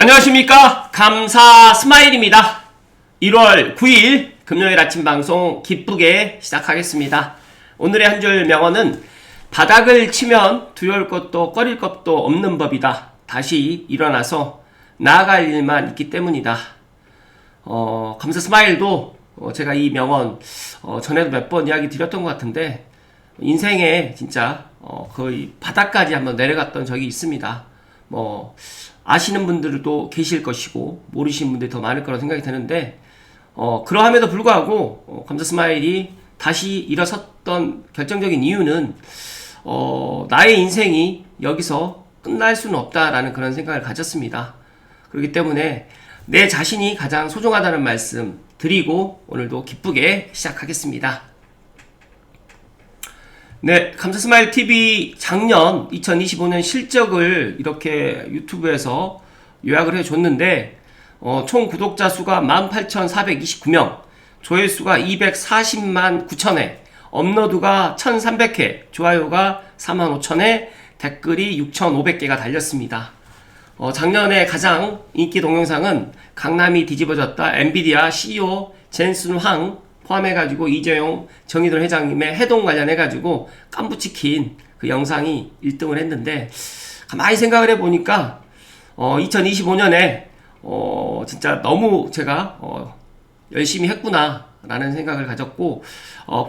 안녕하십니까, 감사 스마일입니다. 1월 9일 금요일 아침 방송 기쁘게 시작하겠습니다. 오늘의 한 줄 명언은 바닥을 치면 두려울 것도 꺼릴 것도 없는 법이다. 다시 일어나서 나아갈 일만 있기 때문이다. 감사 스마일도 제가 이 명언 전에도 몇 번 이야기 드렸던 것 같은데, 인생에 진짜 거의 바닥까지 한번 내려갔던 적이 있습니다. 아시는 분들도 계실 것이고 모르시는 분들이 더 많을 거라고 생각이 드는데, 그러함에도 불구하고 감사 스마일이 다시 일어섰던 결정적인 이유는 나의 인생이 여기서 끝날 수는 없다라는 그런 생각을 가졌습니다. 그렇기 때문에 내 자신이 가장 소중하다는 말씀 드리고 오늘도 기쁘게 시작하겠습니다. 네, 감사 스마일 TV 작년 2025년 실적을 이렇게 유튜브에서 요약을 해줬는데, 총 구독자 수가 18,429명, 조회수가 240만 9천회, 업로드가 1,300회, 좋아요가 4만 5천회, 댓글이 6,500개가 달렸습니다. 작년에 가장 인기 동영상은 강남이 뒤집어졌다, 엔비디아 CEO 젠슨 황 포함해가지고 이재용 정의돈 회장님의 해동 관련해가지고 깐부치킨 그 영상이 1등을 했는데, 가만히 생각을 해보니까 2025년에 진짜 너무 제가 열심히 했구나 라는 생각을 가졌고,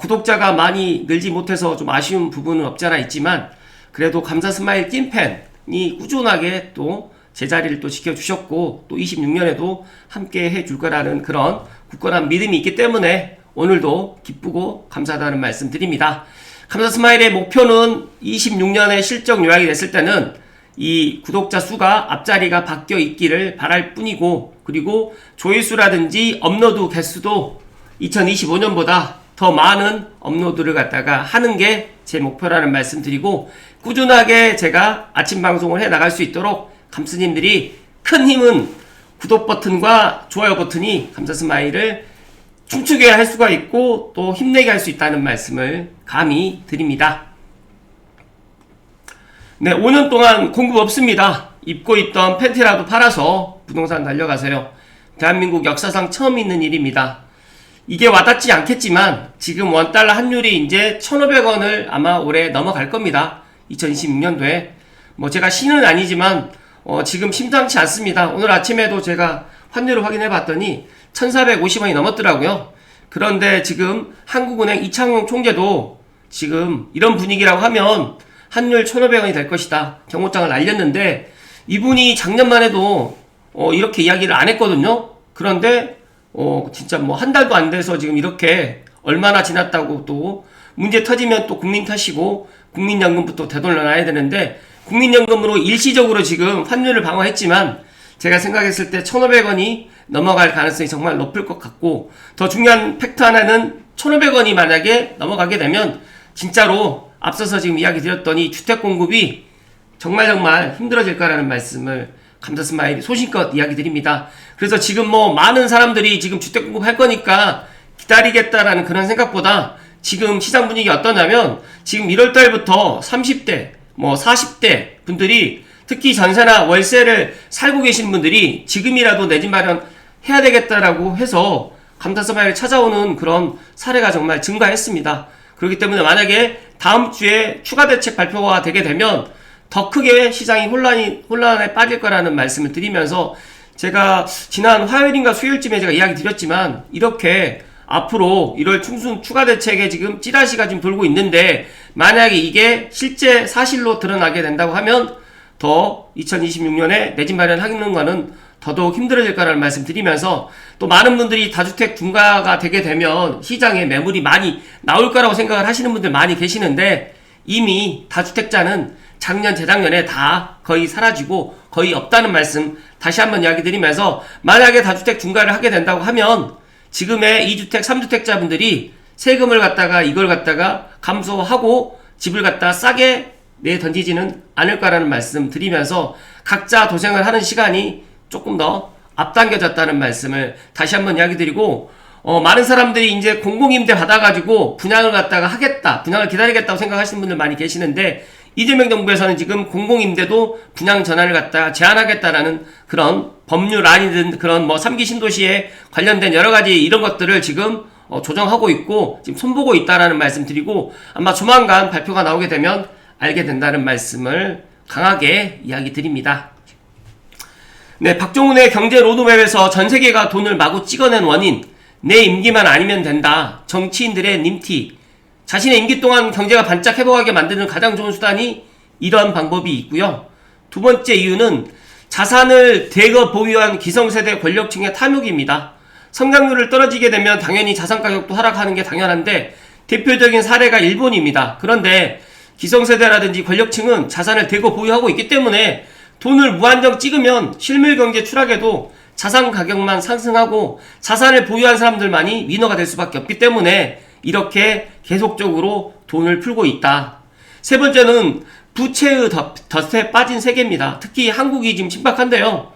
구독자가 많이 늘지 못해서 좀 아쉬운 부분은 없지 않아 있지만, 그래도 감사 스마일 찐팬이 꾸준하게 또 제자리를 또 지켜주셨고, 또 26년에도 함께 해줄 거라는 그런 굳건한 믿음이 있기 때문에 오늘도 기쁘고 감사하다는 말씀 드립니다. 감사 스마일의 목표는 26년에 실적 요약이 됐을 때는 이 구독자 수가 앞자리가 바뀌어 있기를 바랄 뿐이고, 그리고 조회수라든지 업로드 개수도 2025년보다 더 많은 업로드를 갖다가 하는 게 제 목표라는 말씀 드리고, 꾸준하게 제가 아침 방송을 해 나갈 수 있도록 감스님들이 큰 힘은 구독 버튼과 좋아요 버튼이 감사 스마일을 춤추게 할 수가 있고 또 힘내게 할 수 있다는 말씀을 감히 드립니다. 네, 5년 동안 공급 없습니다. 입고 있던 팬티라도 팔아서 부동산 달려가세요. 대한민국 역사상 처음 있는 일입니다. 이게 와닿지 않겠지만 지금 원달러 환율이 이제 1,500원을 아마 올해 넘어갈 겁니다. 2026년도에. 제가 신은 아니지만 지금 심상치 않습니다. 오늘 아침에도 제가 환율을 확인해 봤더니 1,450원이 넘었더라고요. 그런데 지금 한국은행 이창용 총재도 지금 이런 분위기라고 하면 환율 1,500원이 될 것이다 경고장을 날렸는데, 이분이 작년만 해도 이렇게 이야기를 안 했거든요. 그런데 진짜 한 달도 안 돼서 지금 이렇게 얼마나 지났다고 또 문제 터지면 또 국민 탓이고 국민연금부터 되돌려놔야 되는데, 국민연금으로 일시적으로 지금 환율을 방어했지만 제가 생각했을 때 1,500원이 넘어갈 가능성이 정말 높을 것 같고, 더 중요한 팩트 하나는 1,500원이 만약에 넘어가게 되면 진짜로 앞서서 지금 이야기 드렸더니 주택 공급이 정말 힘들어질 거라는 말씀을 감사 스마일이 소신껏 이야기 드립니다. 그래서 지금 많은 사람들이 지금 주택 공급할 거니까 기다리겠다라는 그런 생각보다 지금 시장 분위기 어떠냐면, 지금 1월달부터 30대 40대 분들이, 특히 전세나 월세를 살고 계신 분들이 지금이라도 내 집 마련 해야 되겠다라고 해서 감사 스마일을 찾아오는 그런 사례가 정말 증가했습니다. 그렇기 때문에 만약에 다음 주에 추가 대책 발표가 되게 되면 더 크게 시장이 혼란에 빠질 거라는 말씀을 드리면서, 제가 지난 화요일인가 수요일쯤에 제가 이야기 드렸지만, 이렇게 앞으로 1월 중순 추가 대책에 지금 찌라시가 지금 돌고 있는데, 만약에 이게 실제 사실로 드러나게 된다고 하면 더 2026년에 내 집 마련하는 거는 더더욱 힘들어질 거라는 말씀 드리면서, 또 많은 분들이 다주택 중과가 되게 되면 시장에 매물이 많이 나올 거라고 생각을 하시는 분들 많이 계시는데, 이미 다주택자는 작년 재작년에 다 거의 사라지고 거의 없다는 말씀 다시 한번 이야기 드리면서, 만약에 다주택 중과를 하게 된다고 하면 지금의 2주택 3주택자 분들이 세금을 이걸 감소하고 집을 싸게 내던지지는 않을 거라는 말씀 드리면서, 각자 도생을 하는 시간이 조금 더 앞당겨졌다는 말씀을 다시 한번 이야기 드리고, 많은 사람들이 이제 공공임대 받아가지고 분양을 하겠다, 분양을 기다리겠다고 생각하시는 분들 많이 계시는데, 이재명 정부에서는 지금 공공임대도 분양 전환을 갖다 제한하겠다라는 그런 법률안이든 그런 뭐 3기 신도시에 관련된 여러 가지 이런 것들을 지금 조정하고 있고 지금 손보고 있다라는 말씀 드리고 아마 조만간 발표가 나오게 되면 알게 된다는 말씀을 강하게 이야기 드립니다. 네, 박종훈의 경제 로드맵에서 전 세계가 돈을 마구 찍어낸 원인, 내 임기만 아니면 된다. 정치인들의 님티. 자신의 임기 동안 경제가 반짝 회복하게 만드는 가장 좋은 수단이 이런 방법이 있고요. 두 번째 이유는 자산을 대거 보유한 기성세대 권력층의 탐욕입니다. 성장률을 떨어지게 되면 당연히 자산 가격도 하락하는 게 당연한데 대표적인 사례가 일본입니다. 그런데 기성세대라든지 권력층은 자산을 대거 보유하고 있기 때문에 돈을 무한정 찍으면 실물경제 추락에도 자산 가격만 상승하고 자산을 보유한 사람들만이 위너가 될 수밖에 없기 때문에 이렇게 계속적으로 돈을 풀고 있다. 세 번째는 부채의 덫에 빠진 세계입니다. 특히 한국이 지금 심각한데요.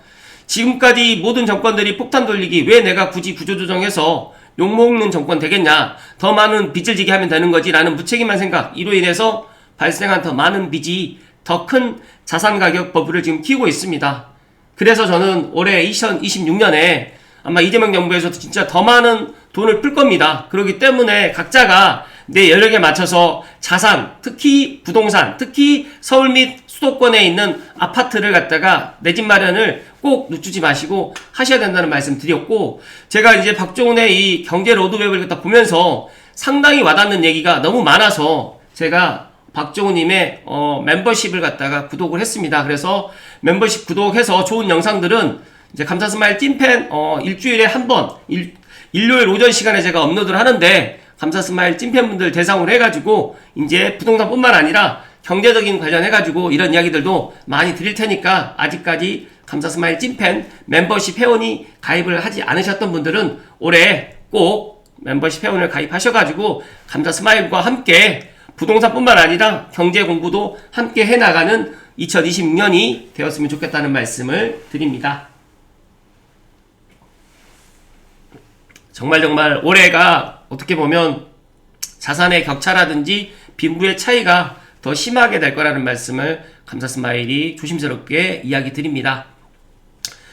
지금까지 모든 정권들이 폭탄 돌리기 왜 내가 굳이 구조조정해서 욕먹는 정권 되겠냐, 더 많은 빚을 지게 하면 되는 거지 라는 무책임한 생각, 이로 인해서 발생한 더 많은 빚이 더 큰 자산가격 버블을 지금 키우고 있습니다. 그래서 저는 올해 2026년에 아마 이재명 정부에서도 진짜 더 많은 돈을 풀 겁니다. 그렇기 때문에 각자가 내 여력에 맞춰서 자산, 특히 부동산, 특히 서울 및 수도권에 있는 아파트를 갖다가 내 집 마련을 꼭 늦추지 마시고 하셔야 된다는 말씀 드렸고, 제가 이제 박종훈의 이 경제 로드맵을 갖다 보면서 상당히 와닿는 얘기가 너무 많아서 제가 박종훈님의 멤버십을 갖다가 구독을 했습니다. 그래서 멤버십 구독해서 좋은 영상들은 이제 감사스마일 찐팬 일주일에 한 번 일요일 오전 시간에 제가 업로드를 하는데 감사스마일 찐팬분들 대상으로 해가지고 이제 부동산뿐만 아니라 경제적인 관련해가지고 이런 이야기들도 많이 드릴 테니까 아직까지 감사스마일 찐팬 멤버십 회원이 가입을 하지 않으셨던 분들은 올해 꼭 멤버십 회원을 가입하셔가지고 감사스마일과 함께 부동산뿐만 아니라 경제 공부도 함께 해나가는 2026년이 되었으면 좋겠다는 말씀을 드립니다. 정말 올해가 어떻게 보면 자산의 격차라든지 빈부의 차이가 더 심하게 될 거라는 말씀을 감사스마일이 조심스럽게 이야기 드립니다.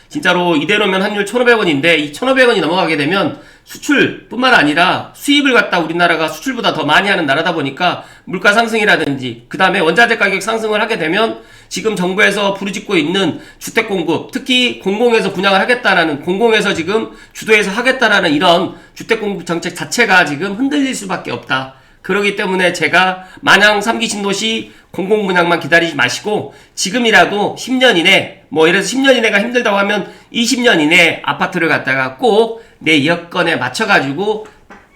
진짜로 이대로면 환율 1,500원인데 이 1,500원이 넘어가게 되면 수출뿐만 아니라 수입을 갖다 우리나라가 수출보다 더 많이 하는 나라다 보니까 물가 상승이라든지 그 다음에 원자재 가격 상승을 하게 되면 지금 정부에서 부르짖고 있는 주택 공급, 특히 공공에서 분양을 하겠다라는, 공공에서 지금 주도해서 하겠다라는 이런 주택 공급 정책 자체가 지금 흔들릴 수밖에 없다. 그렇기 때문에 제가 마냥 3기 신도시 공공 분양만 기다리지 마시고 지금이라도 10년 이내, 뭐 이래서 10년 이내가 힘들다고 하면 20년 이내 아파트를 갖다가 꼭 내 여건에 맞춰가지고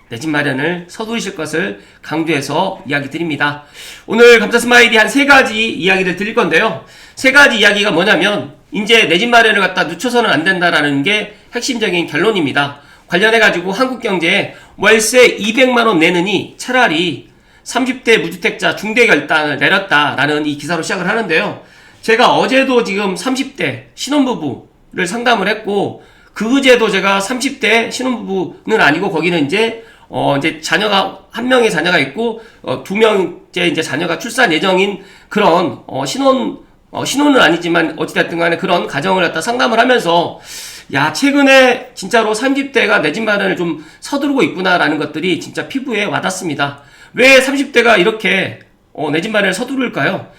내 집 마련을 서두르실 것을 강조해서 이야기 드립니다. 오늘 감사스마일이 한 3가지 이야기를 드릴 건데요. 3가지 이야기가 뭐냐면 이제 내 집 마련을 갖다 늦춰서는 안 된다라는 게 핵심적인 결론입니다. 관련해가지고 한국경제에 월세 200만원 내느니 차라리 30대 무주택자 중대 결단을 내렸다라는 이 기사로 시작을 하는데요. 제가 어제도 지금 30대 신혼부부를 상담을 했고, 그제도 제가 30대 신혼부부는 아니고 거기는 이제 자녀가, 한 명의 자녀가 있고, 2명째 이제 자녀가 출산 예정인 그런, 신혼은 아니지만 어찌됐든 간에 그런 가정을 갖다 상담을 하면서 야, 최근에 진짜로 30대가 내 집 마련을 좀 서두르고 있구나라는 것들이 진짜 피부에 와닿습니다. 왜 30대가 이렇게 내 집 마련을 서두를까요?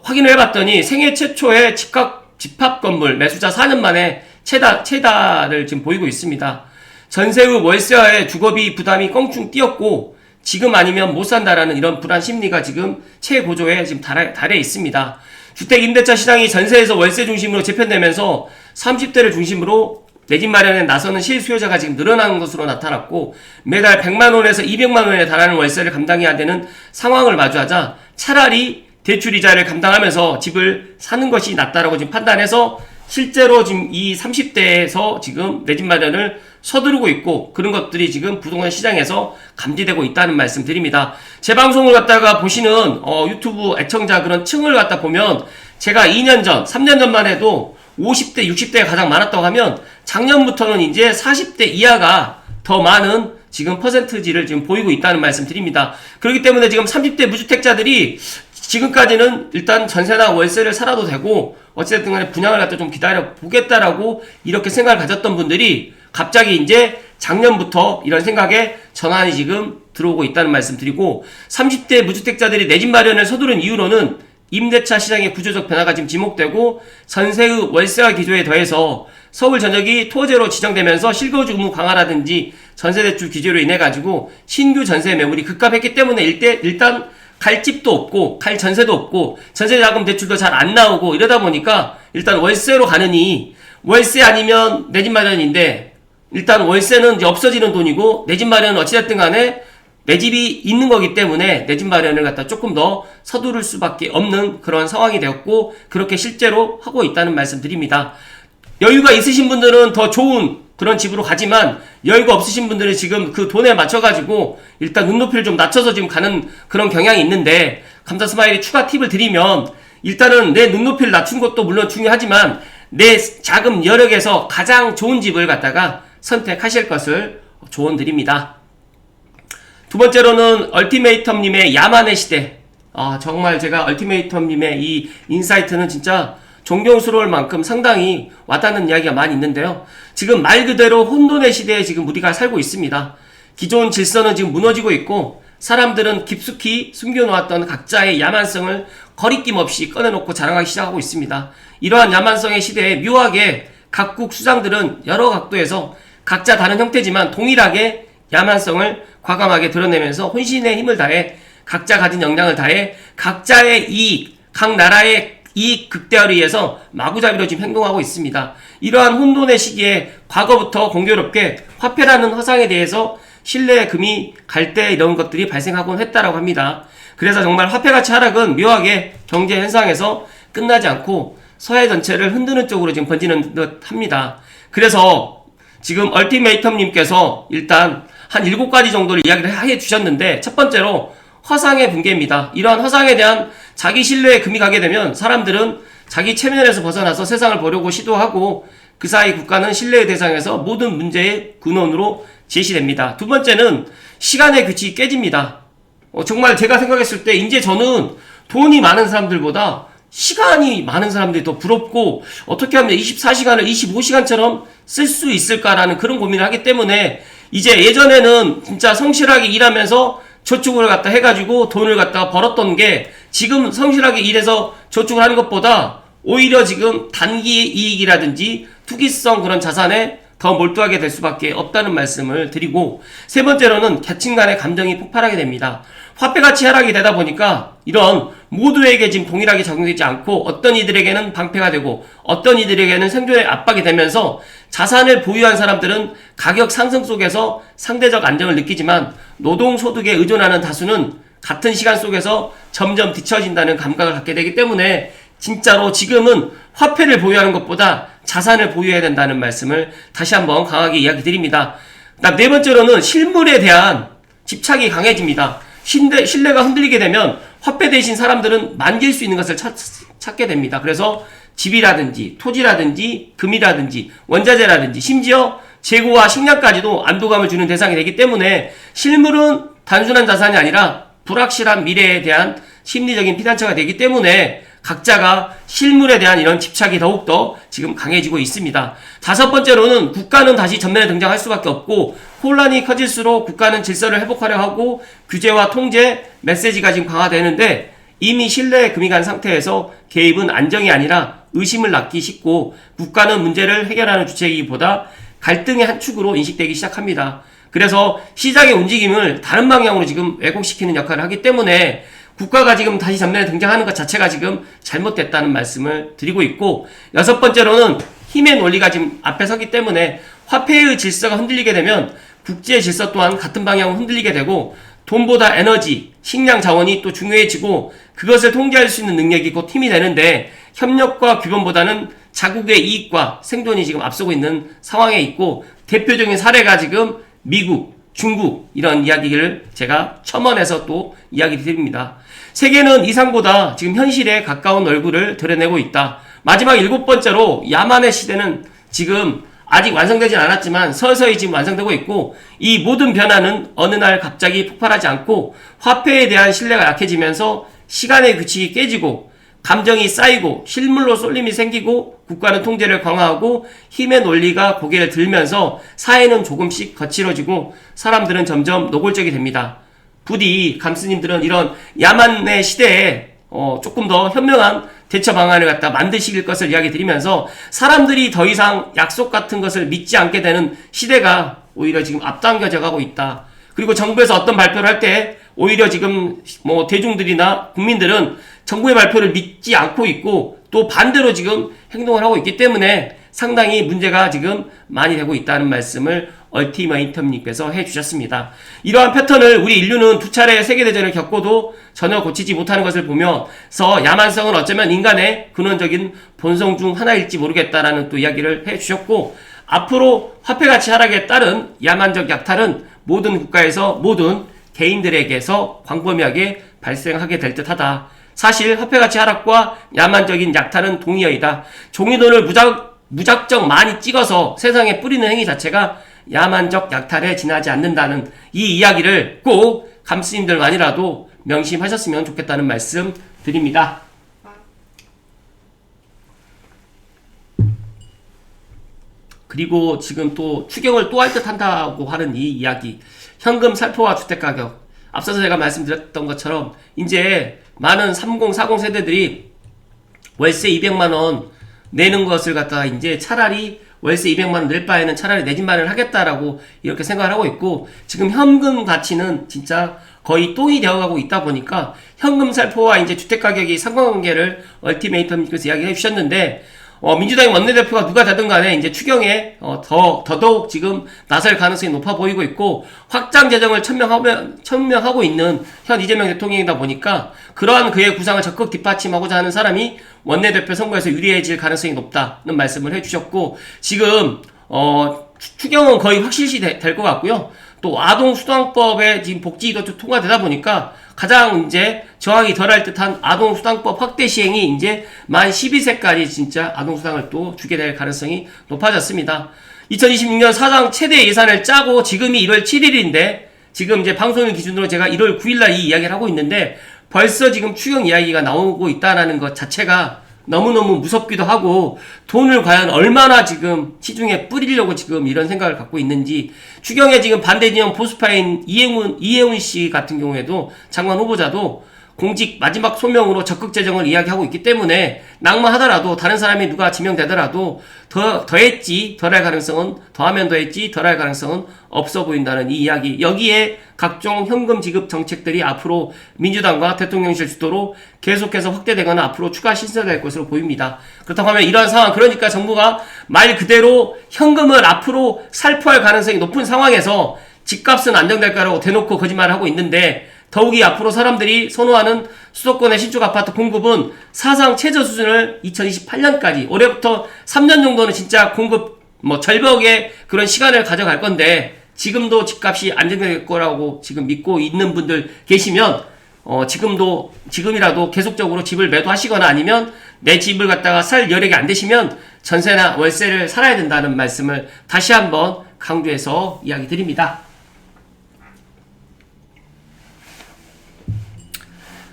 확인을 해봤더니 생애 최초의 집합 건물 매수자 4년 만에 최다를 지금 보이고 있습니다. 전세의 월세와의 주거비 부담이 껑충 뛰었고 지금 아니면 못 산다라는 이런 불안 심리가 지금 최고조에 지금 달해 있습니다. 주택 임대차 시장이 전세에서 월세 중심으로 재편되면서 30대를 중심으로 내 집 마련에 나서는 실수요자가 지금 늘어나는 것으로 나타났고, 매달 100만원에서 200만원에 달하는 월세를 감당해야 되는 상황을 마주하자 차라리 대출이자를 감당하면서 집을 사는 것이 낫다라고 지금 판단해서 실제로 지금 이 30대에서 지금 내 집 마련을 서두르고 있고, 그런 것들이 지금 부동산 시장에서 감지되고 있다는 말씀 드립니다. 제 방송을 갖다가 보시는 유튜브 애청자 그런 층을 갖다 보면 제가 2년 전, 3년 전만 해도 50대, 60대가 가장 많았다고 하면 작년부터는 이제 40대 이하가 더 많은 지금 퍼센트지를 지금 보이고 있다는 말씀 드립니다. 그렇기 때문에 지금 30대 무주택자들이 지금까지는 일단 전세나 월세를 살아도 되고 어찌됐든 간에 분양을 갖다 좀 기다려 보겠다라고 이렇게 생각을 가졌던 분들이 갑자기 이제 작년부터 이런 생각에 전환이 지금 들어오고 있다는 말씀 드리고, 30대 무주택자들이 내 집 마련을 서두른 이유로는 임대차 시장의 구조적 변화가 지금 지목되고 전세의 월세화 기조에 더해서 서울 전역이 토지로 지정되면서 실거주 의무 강화라든지 전세대출 규제로 인해 가지고 신규 전세 매물이 급감했기 때문에 일단 갈 집도 없고 갈 전세도 없고 전세자금 대출도 잘 안 나오고 이러다 보니까 일단 월세로 가느니, 월세 아니면 내 집 마련인데 일단 월세는 이제 없어지는 돈이고 내 집 마련은 어찌됐든 간에 내 집이 있는 거기 때문에 내 집 마련을 갖다 조금 더 서두를 수밖에 없는 그런 상황이 되었고, 그렇게 실제로 하고 있다는 말씀 드립니다. 여유가 있으신 분들은 더 좋은 그런 집으로 가지만 여유가 없으신 분들은 지금 그 돈에 맞춰가지고 일단 눈높이를 좀 낮춰서 지금 가는 그런 경향이 있는데, 감자 스마일이 추가 팁을 드리면 일단은 내 눈높이를 낮춘 것도 물론 중요하지만 내 자금 여력에서 가장 좋은 집을 갖다가 선택하실 것을 조언 드립니다. 두 번째로는 얼티메이텀님의 야만의 시대. 정말 제가 얼티메이텀님의 이 인사이트는 진짜 존경스러울 만큼 상당히 와닿는 이야기가 많이 있는데요. 지금 말 그대로 혼돈의 시대에 지금 우리가 살고 있습니다. 기존 질서는 지금 무너지고 있고 사람들은 깊숙이 숨겨놓았던 각자의 야만성을 거리낌 없이 꺼내놓고 자랑하기 시작하고 있습니다. 이러한 야만성의 시대에 묘하게 각국 수장들은 여러 각도에서 각자 다른 형태지만 동일하게 야만성을 과감하게 드러내면서 혼신의 힘을 다해 각자 가진 역량을 다해 각자의 이익, 각 나라의 이익 극대화를 위해서 마구잡이로 지금 행동하고 있습니다. 이러한 혼돈의 시기에 과거부터 공교롭게 화폐라는 허상에 대해서 신뢰의 금이 갈 때 이런 것들이 발생하곤 했다라고 합니다. 그래서 정말 화폐가치 하락은 묘하게 경제 현상에서 끝나지 않고 서해 전체를 흔드는 쪽으로 지금 번지는 듯 합니다. 그래서 지금 얼티메이텀님께서 일단 한 7가지 정도를 이야기를 해 주셨는데, 첫 번째로 허상의 붕괴입니다. 이러한 허상에 대한 자기 신뢰에 금이 가게 되면 사람들은 자기 체면에서 벗어나서 세상을 보려고 시도하고 그 사이 국가는 신뢰의 대상에서 모든 문제의 근원으로 제시됩니다. 두 번째는 시간의 규칙이 깨집니다. 정말 제가 생각했을 때 이제 저는 돈이 많은 사람들보다 시간이 많은 사람들이 더 부럽고 어떻게 하면 24시간을 25시간처럼 쓸 수 있을까라는 그런 고민을 하기 때문에 이제 예전에는 진짜 성실하게 일하면서 저축을 갖다 해가지고 돈을 갖다 벌었던 게 지금 성실하게 일해서 저축을 하는 것보다 오히려 지금 단기 이익이라든지 투기성 그런 자산에 더 몰두하게 될 수밖에 없다는 말씀을 드리고, 세 번째로는 계층 간의 감정이 폭발하게 됩니다. 화폐가치 하락이 되다 보니까 이런 모두에게 지금 동일하게 적용되지 않고 어떤 이들에게는 방패가 되고 어떤 이들에게는 생존의 압박이 되면서 자산을 보유한 사람들은 가격 상승 속에서 상대적 안정을 느끼지만 노동소득에 의존하는 다수는 같은 시간 속에서 점점 뒤처진다는 감각을 갖게 되기 때문에 진짜로 지금은 화폐를 보유하는 것보다 자산을 보유해야 된다는 말씀을 다시 한번 강하게 이야기 드립니다. 네 번째로는 실물에 대한 집착이 강해집니다. 신뢰가 흔들리게 되면 화폐 대신 사람들은 만질 수 있는 것을 찾게 됩니다. 그래서 집이라든지 토지라든지 금이라든지 원자재라든지 심지어 재고와 식량까지도 안도감을 주는 대상이 되기 때문에 실물은 단순한 자산이 아니라 불확실한 미래에 대한 심리적인 피난처가 되기 때문에 각자가 실물에 대한 이런 집착이 더욱더 지금 강해지고 있습니다. 다섯 번째로는 국가는 다시 전면에 등장할 수밖에 없고 혼란이 커질수록 국가는 질서를 회복하려 하고 규제와 통제, 메시지가 지금 강화되는데 이미 신뢰에 금이 간 상태에서 개입은 안정이 아니라 의심을 낳기 쉽고 국가는 문제를 해결하는 주체이기보다 갈등의 한 축으로 인식되기 시작합니다. 그래서 시장의 움직임을 다른 방향으로 지금 왜곡시키는 역할을 하기 때문에 국가가 지금 다시 전면에 등장하는 것 자체가 지금 잘못됐다는 말씀을 드리고 있고, 여섯 번째로는 힘의 논리가 지금 앞에 서기 때문에 화폐의 질서가 흔들리게 되면 국제 질서 또한 같은 방향으로 흔들리게 되고 돈보다 에너지, 식량 자원이 또 중요해지고 그것을 통제할 수 있는 능력이 곧 힘이 되는데 협력과 규범보다는 자국의 이익과 생존이 지금 앞서고 있는 상황에 있고, 대표적인 사례가 지금 미국, 중국 이런 이야기를 제가 첨언해서 또 이야기 드립니다. 세계는 이상보다 지금 현실에 가까운 얼굴을 드러내고 있다. 마지막 7번째로 야만의 시대는 지금 아직 완성되진 않았지만 서서히 지금 완성되고 있고, 이 모든 변화는 어느 날 갑자기 폭발하지 않고 화폐에 대한 신뢰가 약해지면서 시간의 규칙이 깨지고 감정이 쌓이고 실물로 쏠림이 생기고 국가는 통제를 강화하고 힘의 논리가 고개를 들면서 사회는 조금씩 거칠어지고 사람들은 점점 노골적이 됩니다. 부디 감스님들은 이런 야만의 시대에 조금 더 현명한 대처 방안을 갖다 만드실 것을 이야기 드리면서 사람들이 더 이상 약속 같은 것을 믿지 않게 되는 시대가 오히려 지금 앞당겨져 가고 있다. 그리고 정부에서 어떤 발표를 할 때 오히려 지금 뭐 대중들이나 국민들은 정부의 발표를 믿지 않고 있고 또 반대로 지금 행동을 하고 있기 때문에 상당히 문제가 지금 많이 되고 있다는 말씀을 얼티메이텀님께서 해주셨습니다. 이러한 패턴을 우리 인류는 두 차례 세계대전을 겪고도 전혀 고치지 못하는 것을 보면서 야만성은 어쩌면 인간의 근원적인 본성 중 하나일지 모르겠다라는 또 이야기를 해주셨고, 앞으로 화폐가치 하락에 따른 야만적 약탈은 모든 국가에서 모든 개인들에게서 광범위하게 발생하게 될 듯하다. 사실 화폐가치 하락과 야만적인 약탈은 동의어이다. 종이돈을 무작정 많이 찍어서 세상에 뿌리는 행위 자체가 야만적 약탈에 지나지 않는다는 이 이야기를 꼭 감스님들만이라도 명심하셨으면 좋겠다는 말씀 드립니다. 그리고 지금 또 추경을 또 할 듯 한다고 하는 이 이야기, 현금 살포와 주택가격, 앞서서 제가 말씀드렸던 것처럼 이제 많은 30, 40 세대들이 월세 200만원 내는 것을 갖다가 이제 차라리 월세 200만원 낼 바에는 차라리 내 집 마련을 하겠다라고 이렇게 생각을 하고 있고, 지금 현금 가치는 진짜 거의 똥이 되어가고 있다 보니까 현금 살포와 이제 주택가격이 상관관계를 얼티메이텀님께서 이야기해 주셨는데, 민주당의 원내대표가 누가 되든 간에 이제 추경에 더더욱 지금 나설 가능성이 높아 보이고 있고, 확장 재정을 천명하고 있는 현 이재명 대통령이다 보니까 그러한 그의 구상을 적극 뒷받침하고자 하는 사람이 원내대표 선거에서 유리해질 가능성이 높다는 말씀을 해주셨고, 지금 추경은 거의 확실시 될 것 같고요. 또 아동수당법에 지금 복지이도 통과되다 보니까 가장 이제 저항이 덜할 듯한 아동수당법 확대 시행이 이제 만 12세까지 진짜 아동수당을 또 주게 될 가능성이 높아졌습니다. 2026년 사상 최대 예산을 짜고 지금이 1월 7일인데 지금 이제 방송일 기준으로 제가 1월 9일날 이 이야기를 하고 있는데 벌써 지금 추경 이야기가 나오고 있다는 것 자체가 너무너무 무섭기도 하고, 돈을 과연 얼마나 지금 시중에 뿌리려고 지금 이런 생각을 갖고 있는지, 추경에 지금 반대 진영 보수파인 이혜훈 씨 같은 경우에도 장관 후보자도 공직 마지막 소명으로 적극 재정을 이야기하고 있기 때문에 낙마하더라도 다른 사람이 누가 지명되더라도 더했지 덜할 가능성은, 더하면 더했지 덜할 가능성은 없어 보인다는 이 이야기, 여기에 각종 현금 지급 정책들이 앞으로 민주당과 대통령실 주도로 계속해서 확대되거나 앞으로 추가 신설될 것으로 보입니다. 그렇다고 하면 이러한 상황, 그러니까 정부가 말 그대로 현금을 앞으로 살포할 가능성이 높은 상황에서 집값은 안정될 거라고 대놓고 거짓말을 하고 있는데, 더욱이 앞으로 사람들이 선호하는 수도권의 신축 아파트 공급은 사상 최저 수준을 2028년까지, 올해부터 3년 정도는 진짜 공급 절벽의 그런 시간을 가져갈 건데, 지금도 집값이 안정될 거라고 지금 믿고 있는 분들 계시면 지금이라도 계속적으로 집을 매도하시거나 아니면 내 집을 갖다가 살 여력이 안 되시면 전세나 월세를 살아야 된다는 말씀을 다시 한번 강조해서 이야기 드립니다.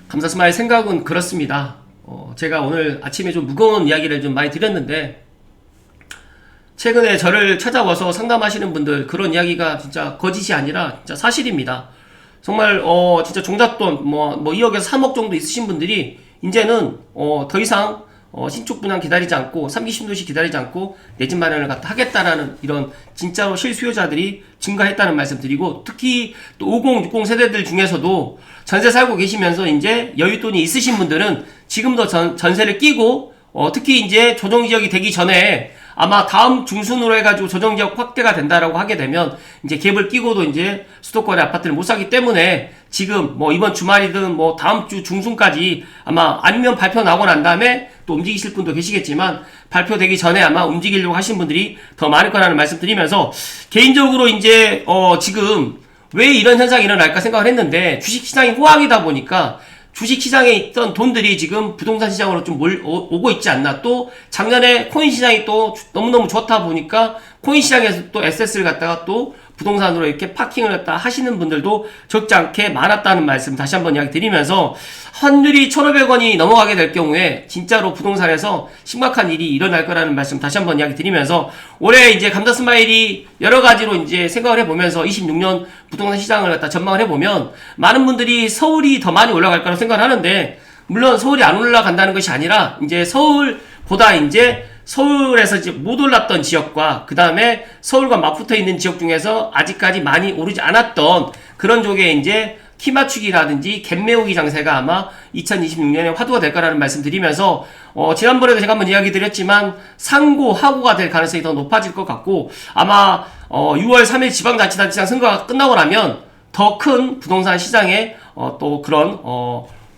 감사스마의 생각은 그렇습니다. 제가 오늘 아침에 좀 무거운 이야기를 좀 많이 드렸는데, 최근에 저를 찾아와서 상담하시는 분들 그런 이야기가 진짜 거짓이 아니라 진짜 사실입니다. 정말 진짜 종잣돈 뭐 2억에서 3억 정도 있으신 분들이 이제는 더 이상 신축 분양 기다리지 않고 3기 신도시 기다리지 않고 내 집 마련을 갖다 하겠다라는 이런 진짜로 실수요자들이 증가했다는 말씀 드리고, 특히 또 50, 60 세대들 중에서도 전세 살고 계시면서 이제 여윳돈이 있으신 분들은 지금도 전세를 끼고, 특히 이제 조정지역이 되기 전에 아마 다음 중순으로 해가지고 조정지역 확대가 된다라고 하게 되면 이제 갭을 끼고도 이제 수도권의 아파트를 못 사기 때문에 지금 이번 주말이든 다음 주 중순까지 아마, 아니면 발표 나오고 난 다음에 또 움직이실 분도 계시겠지만 발표되기 전에 아마 움직이려고 하신 분들이 더 많을 거라는 말씀 드리면서, 개인적으로 이제 지금 왜 이런 현상이 일어날까 생각을 했는데, 주식시장이 호황이다 보니까 주식시장에 있던 돈들이 지금 부동산 시장으로 좀 오고 있지 않나. 또 작년에 코인 시장이 또 너무너무 좋다 보니까 코인 시장에서 또 에셋을 갖다가 또 부동산으로 이렇게 파킹을 갖다 하시는 분들도 적지 않게 많았다는 말씀 다시 한번 이야기 드리면서 환율이 1,500원이 넘어가게 될 경우에 진짜로 부동산에서 심각한 일이 일어날 거라는 말씀 다시 한번 이야기 드리면서 올해 이제 감자 스마일이 여러 가지로 이제 생각을 해보면서 26년 부동산 시장을 갖다 전망을 해보면 많은 분들이 서울이 더 많이 올라갈 거라고 생각을 하는데 물론 서울이 안 올라간다는 것이 아니라 이제 서울보다 이제 서울에서 이제 못 올랐던 지역과 그 다음에 서울과 맞붙어 있는 지역 중에서 아직까지 많이 오르지 않았던 그런 쪽에 이제 키 맞추기라든지 갭 메우기 장세가 아마 2026년에 화두가 될 거라는 말씀 드리면서 지난번에도 제가 한번 이야기 드렸지만 상고 하고가 될 가능성이 더 높아질 것 같고 아마 6월 3일 지방자치단체장 선거가 끝나고 나면 더 큰 부동산 시장에 또 그런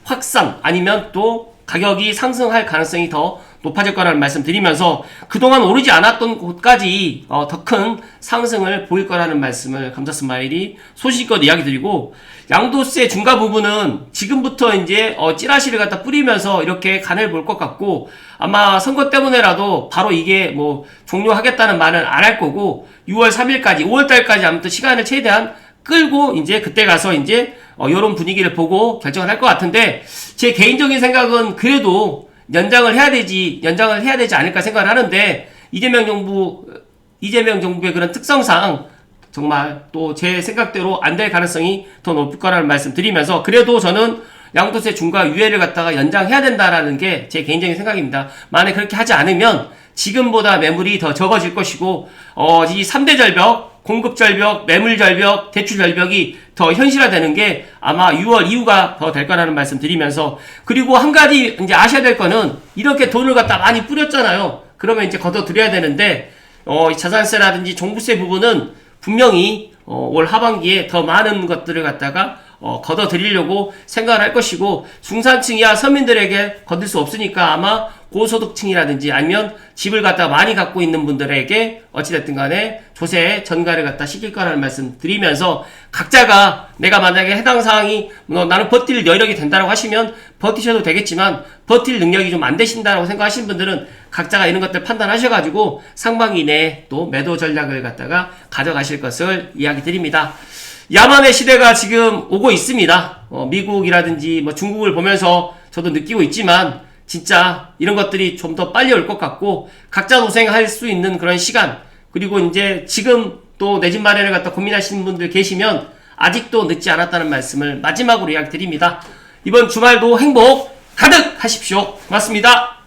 확산 아니면 또 가격이 상승할 가능성이 더 높아질 거라는 말씀 드리면서 그동안 오르지 않았던 곳까지 더 큰 상승을 보일 거라는 말씀을 감자 스마일이 소식껏 이야기 드리고 양도세 중과 부분은 지금부터 이제 찌라시를 갖다 뿌리면서 이렇게 간을 볼 것 같고 아마 선거 때문에라도 바로 이게 뭐 종료하겠다는 말은 안 할 거고 6월 3일까지 5월달까지 아무튼 시간을 최대한 끌고 이제 그때 가서 이제 요런 분위기를 보고 결정을 할 것 같은데 제 개인적인 생각은 그래도 연장을 해야 되지 않을까 생각을 하는데 이재명 정부의 그런 특성상 정말 또 제 생각대로 안 될 가능성이 더 높을 거라는 말씀 드리면서 그래도 저는 양도세 중과 유예를 갖다가 연장해야 된다라는 게 제 개인적인 생각입니다. 만약에 그렇게 하지 않으면 지금보다 매물이 더 적어질 것이고 이 3대 절벽 공급 절벽, 매물 절벽, 대출 절벽이 더 현실화되는 게 아마 6월 이후가 더 될 거라는 말씀 드리면서 그리고 한 가지 이제 아셔야 될 거는 이렇게 돈을 갖다 많이 뿌렸잖아요. 그러면 이제 걷어들여야 되는데 자산세라든지 종부세 부분은 분명히 올 하반기에 더 많은 것들을 갖다가 걷어들이려고 생각을 할 것이고 중산층이야 서민들에게 건들 수 없으니까 아마 고소득층이라든지 아니면 집을 갖다 많이 갖고 있는 분들에게 어찌됐든 간에 조세 전가를 갖다 시킬 거라는 말씀 드리면서 각자가 내가 만약에 해당 사항이 나는 버틸 여력이 된다고 하시면 버티셔도 되겠지만 버틸 능력이 좀 안 되신다고 생각하시는 분들은 각자가 이런 것들 판단하셔가지고 상반기 내에 또 매도 전략을 갖다가 가져가실 것을 이야기 드립니다. 야만의 시대가 지금 오고 있습니다. 미국이라든지 뭐 중국을 보면서 저도 느끼고 있지만 진짜 이런 것들이 좀 더 빨리 올 것 같고 각자 도생할 수 있는 그런 시간 그리고 이제 지금 또 내 집 마련을 갖다 고민하시는 분들 계시면 아직도 늦지 않았다는 말씀을 마지막으로 이야기 드립니다. 이번 주말도 행복 가득 하십시오. 고맙습니다.